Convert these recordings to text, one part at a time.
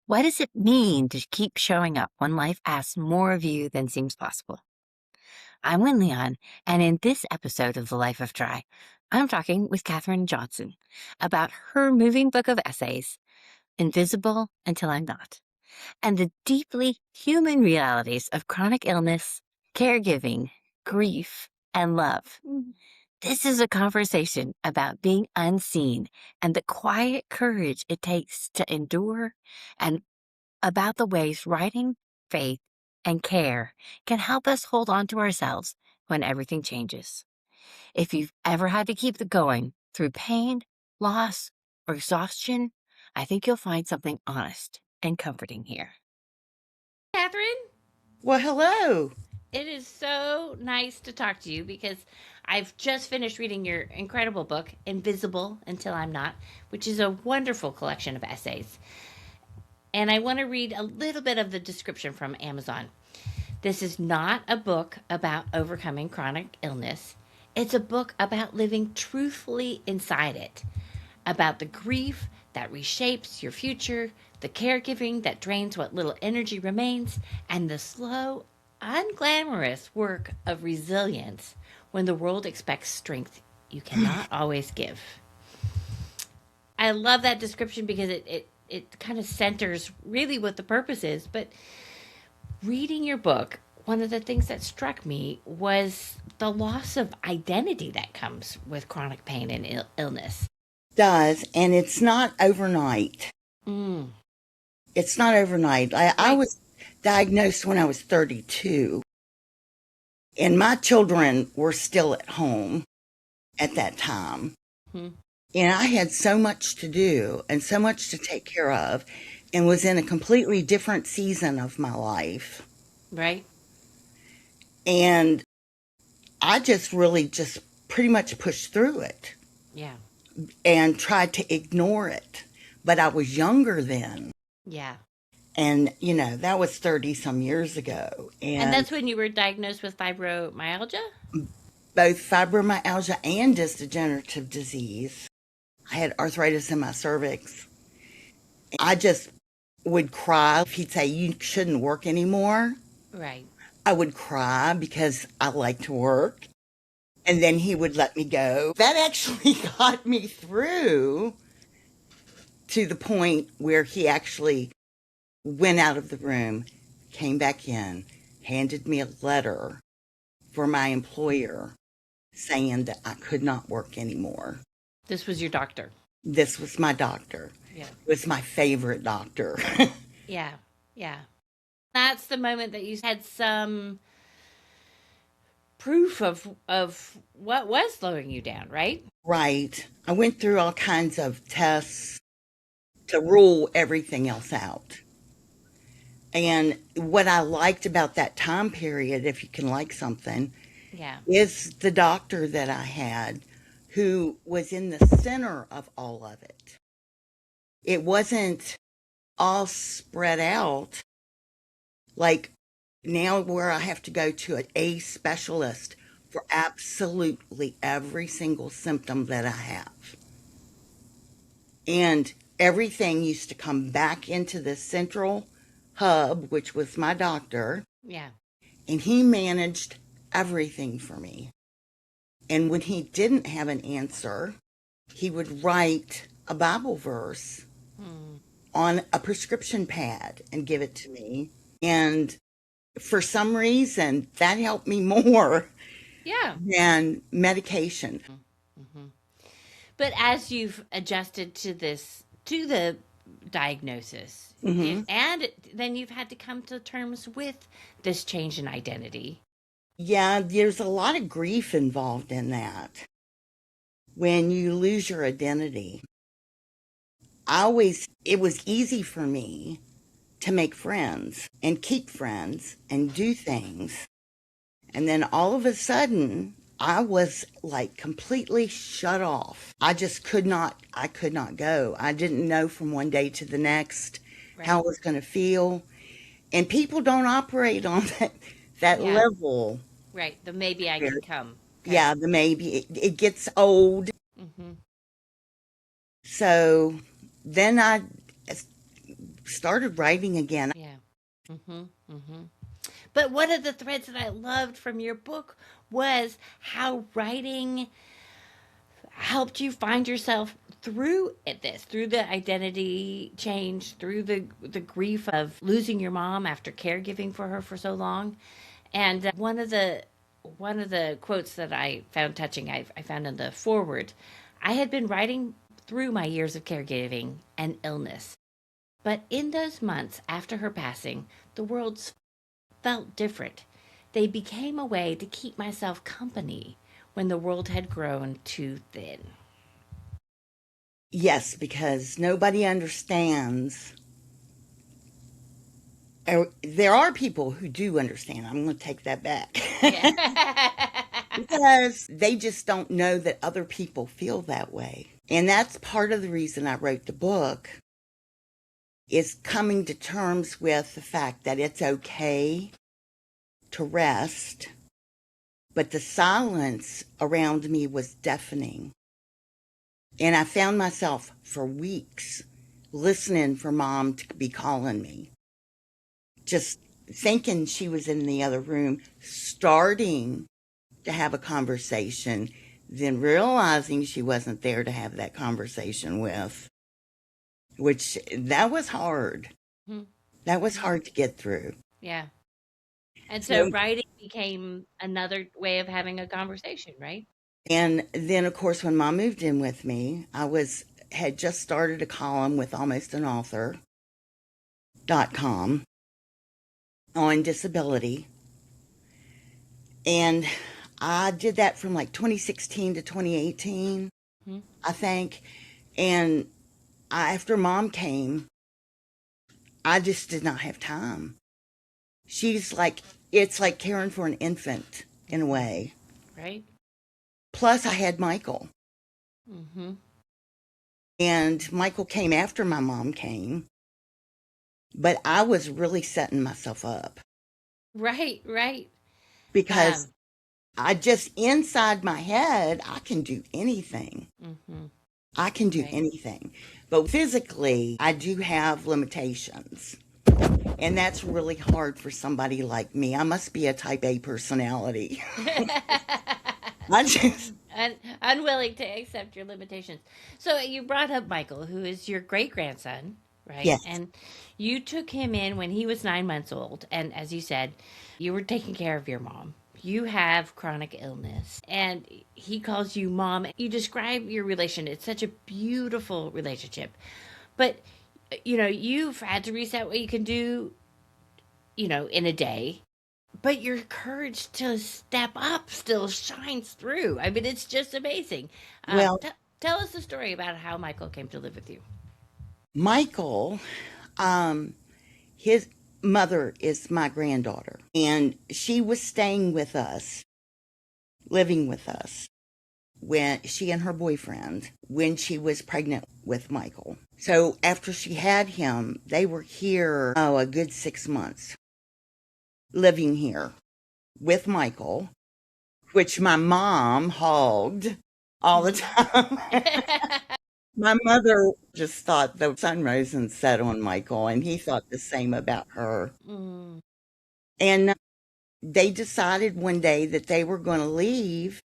What does it mean to keep showing up when life asks more of you than seems possible? I'm Wynne Leon, and in this episode of The Life of Try, I'm talking with Kathryn Johnson about her moving book of essays, Invisible Until I'm Not, and the deeply human realities of chronic illness, caregiving, grief, and love. This is a conversation about being unseen and the quiet courage it takes to endure, and about the ways writing, faith, and care can help us hold on to ourselves when everything changes. If you've ever had to keep it going through pain, loss, or exhaustion, I think you'll find something honest and comforting here. Kathryn, Well, hello. it is so nice to talk to you because I've just finished reading your incredible book, Invisible Until I'm Not, which is a wonderful collection of essays. And I want to read a little bit of the description from Amazon. This is not a book about overcoming chronic illness. It's a book about living truthfully inside it, about the grief that reshapes your future, the caregiving that drains what little energy remains, and the slow, unglamorous work of resilience when the world expects strength you cannot always give. I love that description because it kind of centers really what the purpose is. But reading your book, one of the things that struck me was the loss of identity that comes with chronic pain and illness. Does, and it's not overnight. Mm. It's not overnight. I was diagnosed when I was 32, and my children were still at home at that time. Hmm. And I had so much to do and so much to take care of, and was in a completely different season of my life. Right. And I just really just pretty much pushed through it Yeah. and tried to ignore it. But I was younger then. Yeah. And, that was 30 some years ago. And that's when you were diagnosed with fibromyalgia? Both fibromyalgia and disc degenerative disease. I had arthritis in my cervix. I just would cry if he'd say, "You shouldn't work anymore." Right. I would cry because I like to work. And then he would let me go. That actually got me through to the point where he actually went out of the room, came back in, handed me a letter for my employer saying that I could not work anymore. This was your doctor? This was my doctor. Yeah. It was my favorite doctor. Yeah. Yeah. That's the moment that you had some proof of what was slowing you down, right? Right. I went through all kinds of tests to rule everything else out. And what I liked about that time period, if you can like something, Yeah. is the doctor that I had who was in the center of all of it. It wasn't all spread out like now where I have to go to a specialist for absolutely every single symptom that I have. And everything used to come back into the central hub, which was my doctor. Yeah. And he managed everything for me. And when he didn't have an answer, he would write a Bible verse on a prescription pad and give it to me. And for some reason, that helped me more than medication. Mm-hmm. But as you've adjusted to the diagnosis, and then you've had to come to terms with this change in identity. Yeah, there's a lot of grief involved in that. When you lose your identity, it was easy for me to make friends and keep friends and do things. And then all of a sudden, I was like completely shut off. I could not go. I didn't know from one day to the next how I was going to feel. And people don't operate on that level. Right. The maybe I can come. Okay. Yeah, the maybe. It gets old. Mm-hmm. So then I started writing again. Yeah. But one of the threads that I loved from your book was how writing helped you find yourself through the identity change, through the grief of losing your mom after caregiving for her for so long. And one of the quotes that I found touching, I found in the foreword, I had been writing through my years of caregiving and illness. But in those months after her passing, the world felt different. They became a way to keep myself company when the world had grown too thin. Yes, because nobody understands. There are people who do understand. I'm going to take that back. Yeah. Because they just don't know that other people feel that way. And that's part of the reason I wrote the book, is coming to terms with the fact that it's okay to rest, but the silence around me was deafening. And I found myself for weeks listening for Mom to be calling me, just thinking she was in the other room, starting to have a conversation, then realizing she wasn't there to have that conversation with, which that was hard. Hmm. That was hard to get through. Yeah. And so So, writing became another way of having a conversation, right? and then of course when Mom moved in with me, had just started a column with Almost an Author.com on disability. And I did that from like 2016 to 2018, Hmm. I think. And after Mom came, I just did not have time. It's like caring for an infant in a way. Right? Plus, I had Michael. Mm-hmm. And Michael came after my mom came. But I was really setting myself up Right, right. because Um, I just, inside my head, I can do anything. mm-hmm. I can do Right. anything. But physically, I do have limitations. And that's really hard for somebody like me. I must be a type A personality. I just, Unwilling to accept your limitations. So you brought up Michael, who is your great grandson, right? yes. And you took him in when he was 9 months old. And as you said, you were taking care of your mom. You have chronic illness, and he calls you mom. You describe your relation. It's such a beautiful relationship. But, you've had to reset what you can do, in a day, but your courage to step up still shines through. I mean, it's just amazing. Well, Tell us the story about how Michael came to live with you. Michael, um, his mother is my granddaughter, and she was staying with us, living with us, when she and her boyfriend, when she was pregnant with Michael. So after she had him, they were here, a good 6 months, living here with Michael, which my mom hogged all the time. My mother just thought the sun rose and set on Michael, and he thought the same about her. Mm, And they decided one day that they were going to leave,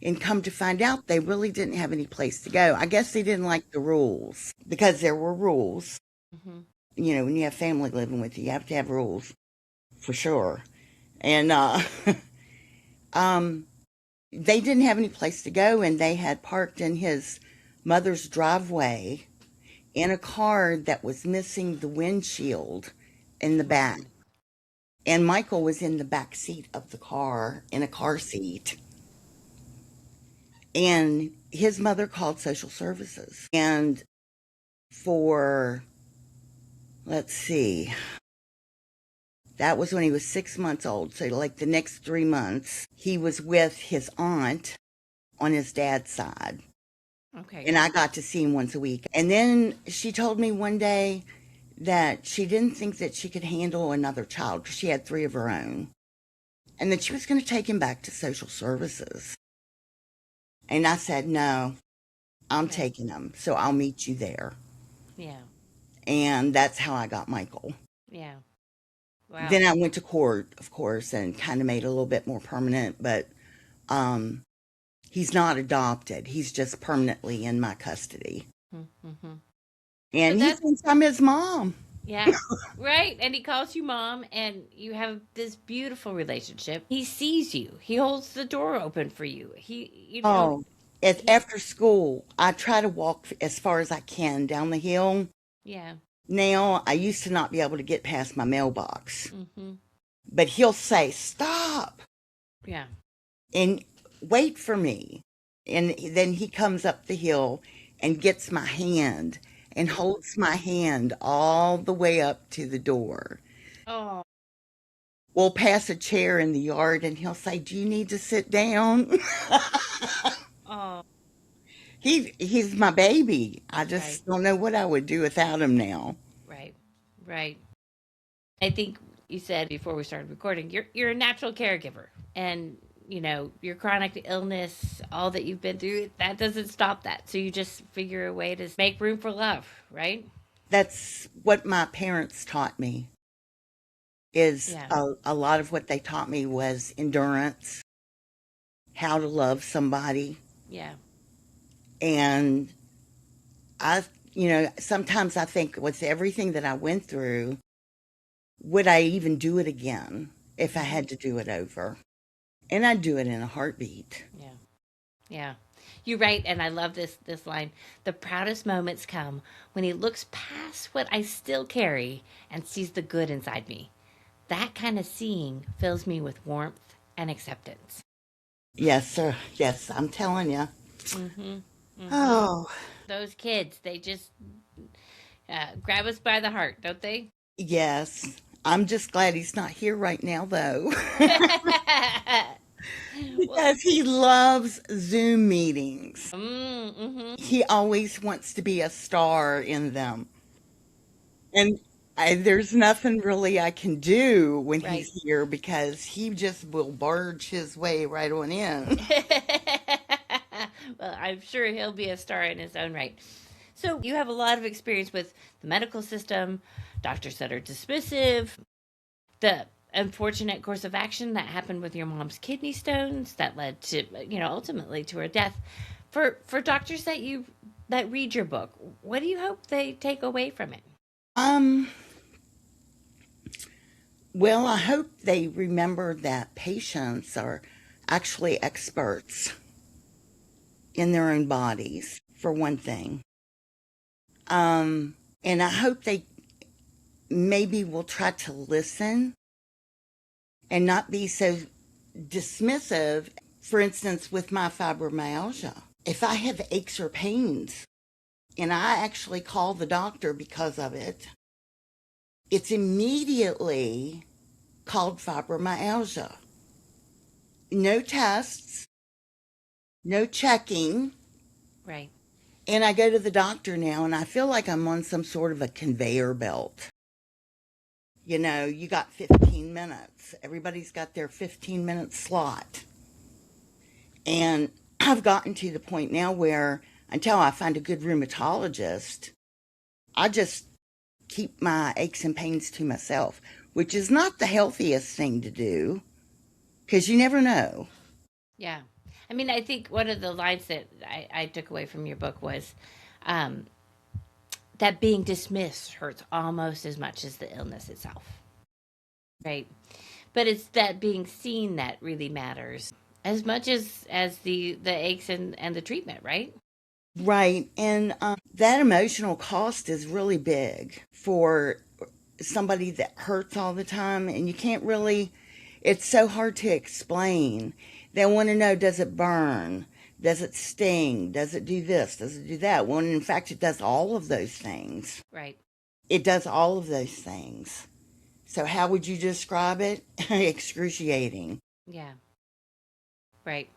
and come to find out they really didn't have any place to go. I guess they didn't like the rules, because there were rules. hmm When you have family living with you have to have rules for sure. And um, they didn't have any place to go, and they had parked in his mother's driveway in a car that was missing the windshield in the back. And Michael was in the back seat of the car in a car seat. And his mother called social services. And for, let's see, that was when he was 6 months old. So, like the next 3 months, he was with his aunt on his dad's side. okay. And I got to see him once a week. And then she told me one day that she didn't think that she could handle another child because she had three of her own, and that she was going to take him back to social services. And I said, no, I'm Okay. taking him. So I'll meet you there. Yeah. And that's how I got Michael. Yeah. Wow. Then I went to court, of course, and kind of made it a little bit more permanent, but um, he's not adopted. He's just permanently in my custody. Mm-hmm. And But he that's, thinks I'm his mom. yeah. Right. And he calls you mom, and you have this beautiful relationship. He sees you, he holds the door open for you. Oh, it's He, after school. I try to walk as far as I can down the hill. yeah. Now, I used to not be able to get past my mailbox, Mm-hmm. but he'll say, stop Yeah. and wait for me. And then he comes up the hill and gets my hand and holds my hand all the way up to the door. Oh. We'll pass a chair in the yard and he'll say, do you need to sit down? Oh. He's my baby. I Right. just don't know what I would do without him now. Right. Right. I think you said before we started recording, you're a natural caregiver, and your chronic illness, all that you've been through, that doesn't stop that. So you just figure a way to make room for love, right? That's what my parents taught me. Is Yeah. a lot of what they taught me was endurance, how to love somebody. Yeah. And I, sometimes I think with everything that I went through, would I even do it again if I Hmm. had to do it over? And I'd do it in a heartbeat. Yeah. Yeah. You're right, and I love this line. The proudest moments come when he looks past what I still carry and sees the good inside me. That kind of seeing fills me with warmth and acceptance. Yes, sir. Yes, I'm telling you. Mm-hmm. Mm-hmm. Oh, Those kids, they just grab us by the heart, don't they? yes. I'm just glad he's not here right now, though, Well, because he loves Zoom meetings. mm-hmm. He always wants to be a star in them. And there's nothing really I can do when Right. he's here because he just will barge his way right on in. Well, I'm sure he'll be a star in his own right. So, you have a lot of experience with the medical system, doctors that are dismissive, the unfortunate course of action that happened with your mom's kidney stones that led to, ultimately to her death. For doctors that read your book, what do you hope they take away from it? Um, well, I hope they remember that patients are actually experts in their own bodies, for one thing. And I hope they maybe will try to listen and not be so dismissive. For instance, with my fibromyalgia, if I have aches or pains and I actually call the doctor because of it, it's immediately called fibromyalgia. No tests, no checking. Right. And I go to the doctor now and I feel like I'm on some sort of a conveyor belt. You got 15 minutes. Everybody's got their 15-minute slot. And I've gotten to the point now where until I find a good rheumatologist, I just keep my aches and pains to myself, which is not the healthiest thing to do because you never know. Yeah. I mean, I think one of the lines that I took away from your book was um, that being dismissed hurts almost as much as the illness itself. Right. But it's that being seen that really matters as much as the aches and the treatment, right? Right. And that emotional cost is really big for somebody that hurts all the time. And you can't really, it's so hard to explain. They want to know, does it burn? Does it sting? Does it do this? Does it do that? Well, in fact, it does all of those things. Right. It does all of those things. So, how would you describe it? Excruciating. Yeah. Right.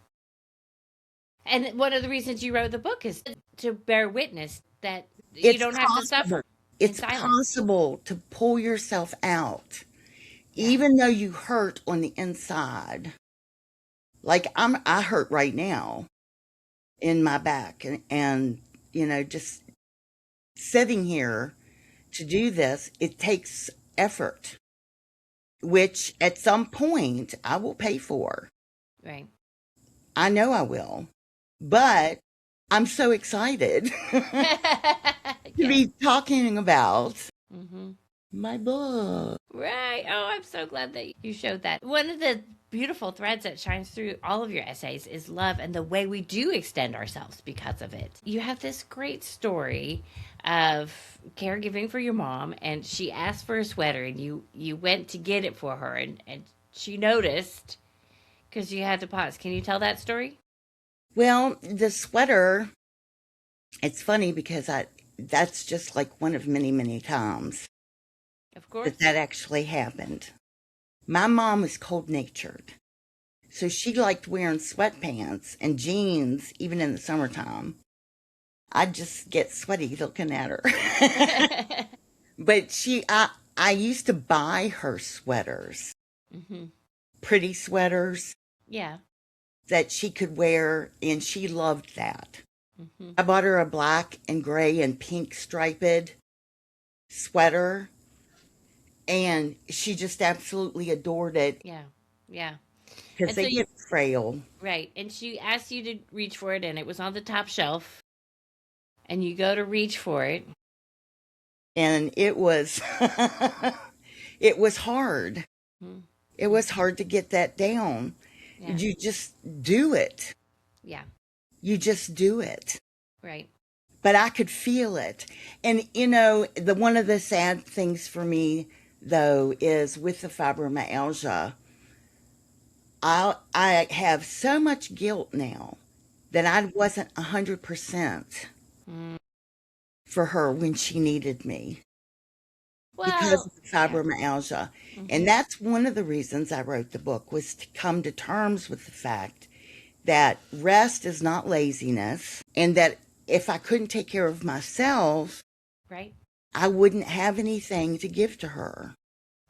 And one of the reasons you wrote the book is to bear witness that you It's don't have to possible. suffer in It's silence. possible to pull yourself out, Yeah. even though you hurt on the inside. Like I hurt right now in my back, and just sitting here to do this, it takes effort, which at some point I will pay for. Right. I know I will. But I'm so excited to Yeah. be talking about Mm-hmm. my book. Right. Oh, I'm so glad that you showed that. One of the beautiful threads that shines through all of your essays is love and the way we do extend ourselves because of it. You have this great story of caregiving for your mom, and she asked for a sweater, and you went to get it for her, and she noticed because you had to pause. Can you tell that story? Well, the sweater, it's funny because that's just like one of many, many times Of course. that actually happened. My mom was cold natured. So she liked wearing sweatpants and jeans even in the summertime. I'd just get sweaty looking at her. But I used to buy her sweaters, Mm-hmm. pretty sweaters Yeah. that she could wear, and she loved that. Mm-hmm. I bought her a black and gray and pink striped sweater, and she just absolutely adored it Yeah. Yeah. because And so they you get frail. right, and she asked you to reach for it, and it was on the top shelf, and you go to reach for it. And it was, it was hard. Mm-hmm. It was hard to get that down. Yeah. You just do it. Yeah. You just do it. Right. But I could feel it. And you know, the one of the sad things for me though is with the fibromyalgia, I have so much guilt now that I wasn't 100% Mm. for her when she needed me because Well, of the yeah. fibromyalgia. Mm-hmm. And that's one of the reasons I wrote the book, was to come to terms with the fact that rest is not laziness, and that if I couldn't take care of myself, Right. I wouldn't have anything to give to her.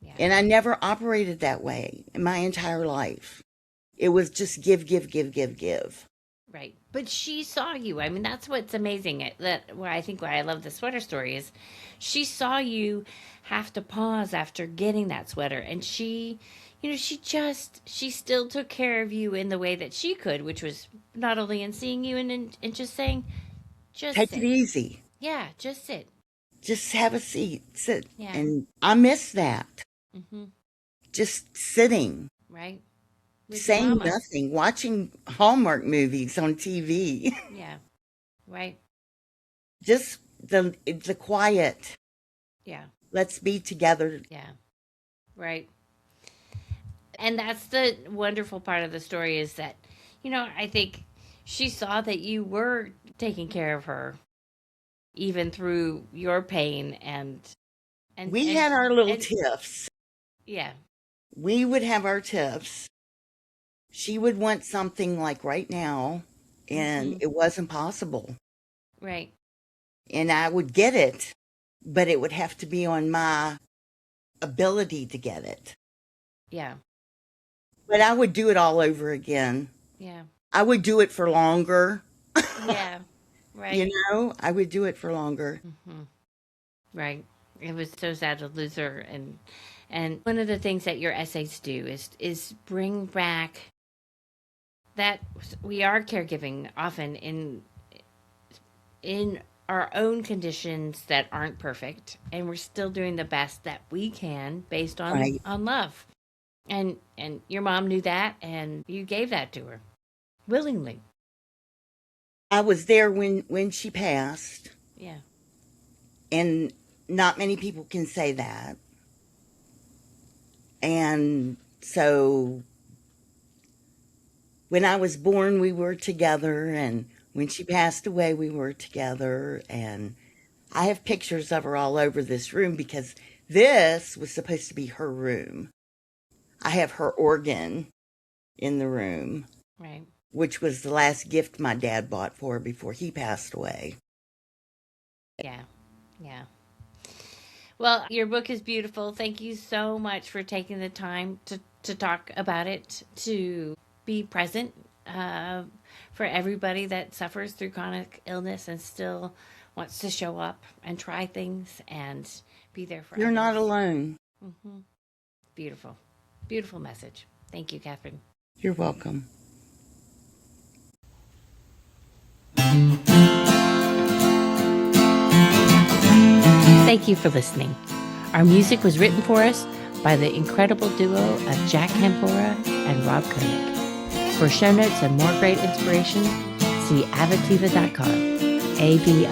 Yeah. And I never operated that way in my entire life. It was just give, give, give, give, give. Right. But she saw you. I mean, that's what's amazing. That why I think why I love the sweater story is she saw you have to pause after getting that sweater, and she, she still took care of you in the way that she could, which was not only in seeing you and just saying, just Take it sit. easy. Yeah, just sit. Just have a seat, sit. Yeah. And I miss that. Mm-hmm. Just sitting, Right. With your saying mama. nothing, watching Hallmark movies on TV. Yeah. Right. Just the quiet. Yeah. Let's be together. Yeah. Right. And that's the wonderful part of the story is that, I think she saw that you were taking care of her even through your pain and We and had our little and tiffs. yeah. We would have our tiffs. She would want something like right now, and Mhm. it wasn't possible. Right. And I would get it, but it would have to be on my ability to get it. Yeah. But I would do it all over again. Yeah. I would do it for longer. Yeah. You Right. know, I would do it for longer. Mhm. Right. It was so sad to lose her and one of the things that your essays do is bring back that we are caregiving often in our own conditions that aren't perfect, and we're still doing the best that we can based Right. on love. And your mom knew that, and you gave that to her willingly. I was there when she passed, Yeah. and not many people can say that. And so when I was born, we were together, and when she passed away, we were together. And I have pictures of her all over this room because this was supposed to be her room. I have her organ in the room, Right. which was the last gift my dad bought for her before he passed away. Yeah. Yeah. Well, your book is beautiful. Thank you so much for taking the time to talk about it, to be present for everybody that suffers through chronic illness and still wants to show up and try things and Be there for You're not others. alone. Mm-hmm. Beautiful. Beautiful message. Thank you, Kathryn. You're welcome. Thank you for listening. Our music was written for us by the incredible duo of Jack Campora and Rob Koenig. For show notes and more great inspiration, see avitiva.com, avitiva.com.